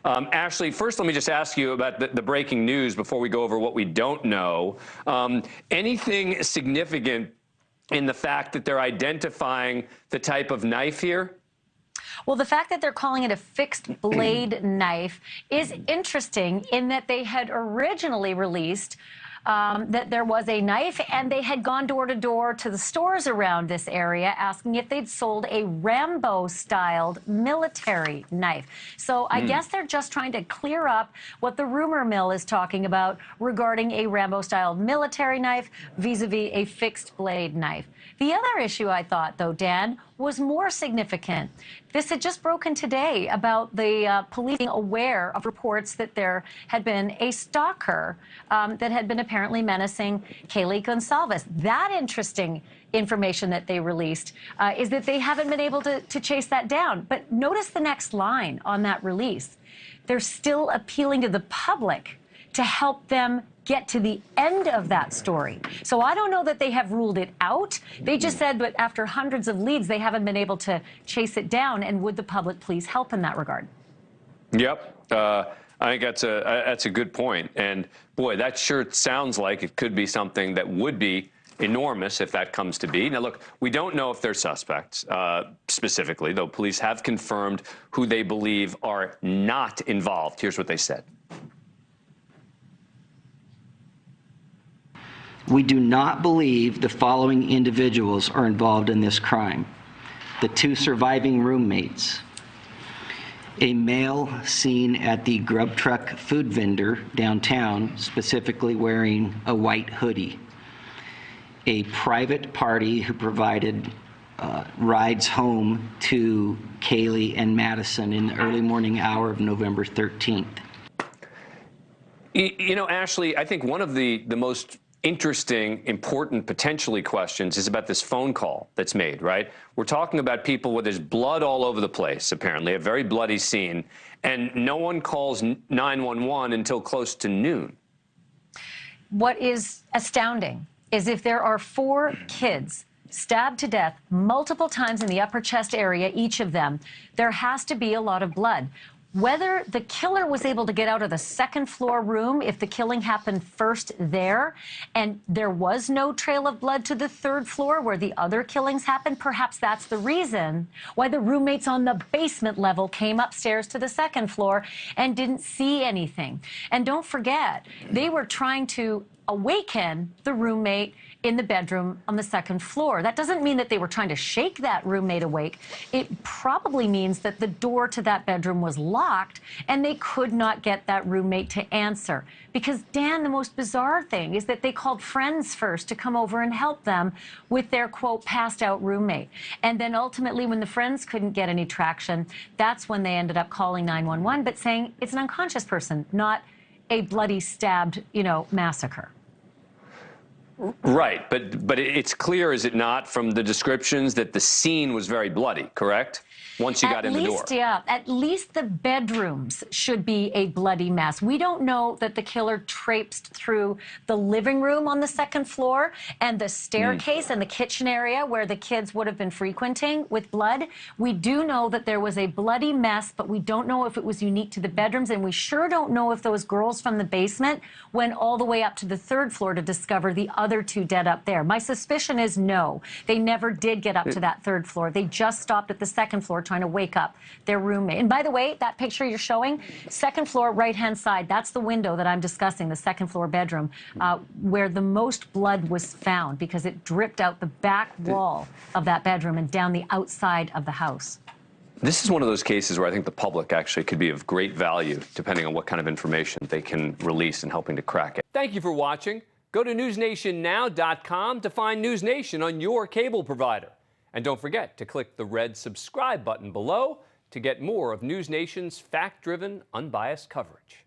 Ashleigh, first let me just ask you about the breaking news before we go over what we don't know. Anything significant in the fact that they're identifying the type of knife here? Well, the fact that they're calling it a fixed blade knife is interesting in that they had originally released that there was a knife, and they had gone door to door to the stores around this area asking if they'd sold a Rambo-styled military knife. So I guess they're just trying to clear up what the rumor mill is talking about regarding a Rambo-styled military knife vis-a-vis a fixed blade knife. The other issue I thought, though, Dan, was more significant. This had just broken today about the police being aware of reports that there had been a stalker that had been apparently menacing Kaylee Gonsalves. That interesting information that they released is that they haven't been able to chase that down. But notice the next line on that release. They're still appealing to the public to help them get to the end of that story. So I don't know that they have ruled it out. They just said, but after hundreds of leads, they haven't been able to chase it down. And would the public please help in that regard? Yep. I think that's a good point. And boy, that sure sounds like it could be something that would be enormous if that comes to be. Now, look, we don't know if they're suspects specifically, though police have confirmed who they believe are not involved. Here's what they said. We do not believe the following individuals are involved in this crime. The two surviving roommates, a male seen at the grub truck food vendor downtown, specifically wearing a white hoodie, a private party who provided rides home to Kaylee and Madison in the early morning hour of November 13th. You know, Ashleigh, I think one of the most interesting, important, potentially questions is about this phone call that's made, right? We're talking about people where there's blood all over the place, apparently, a very bloody scene, and no one calls 911 until close to noon. What is astounding is if there are 4 kids stabbed to death multiple times in the upper chest area, each of them, there has to be a lot of blood. Whether the killer was able to get out of the second floor room, if the killing happened first there, and there was no trail of blood to the third floor where the other killings happened, perhaps that's the reason why the roommates on the basement level came upstairs to the second floor and didn't see anything. And don't forget, they were trying to awaken the roommate in the bedroom on the second floor. That doesn't mean that they were trying to shake that roommate awake. It probably means that the door to that bedroom was locked and they could not get that roommate to answer. Because, Dan, the most bizarre thing is that they called friends first to come over and help them with their, quote, passed out roommate. And then ultimately, when the friends couldn't get any traction, that's when they ended up calling 911, but saying it's an unconscious person, not a bloody stabbed, massacre. Right, but it's clear, is it not, from the descriptions that the scene was very bloody, correct? Once you got in the door. Yeah, at least the bedrooms should be a bloody mess. We don't know that the killer traipsed through the living room on the second floor and the staircase and the kitchen area where the kids would have been frequenting with blood. We do know that there was a bloody mess, but we don't know if it was unique to the bedrooms, and we sure don't know if those girls from the basement went all the way up to the third floor to discover the other 2 dead up there. My suspicion is no, they never did get up to that third floor. They just stopped at the second floor trying to wake up their roommate. And by the way, that picture you're showing, second floor, right-hand side, that's the window that I'm discussing, the second floor bedroom, where the most blood was found because it dripped out the back wall of that bedroom and down the outside of the house. This is one of those cases where I think the public actually could be of great value, depending on what kind of information they can release in helping to crack it. Thank you for watching. Go to NewsNationNow.com to find NewsNation on your cable provider. And don't forget to click the red subscribe button below to get more of NewsNation's fact-driven, unbiased coverage.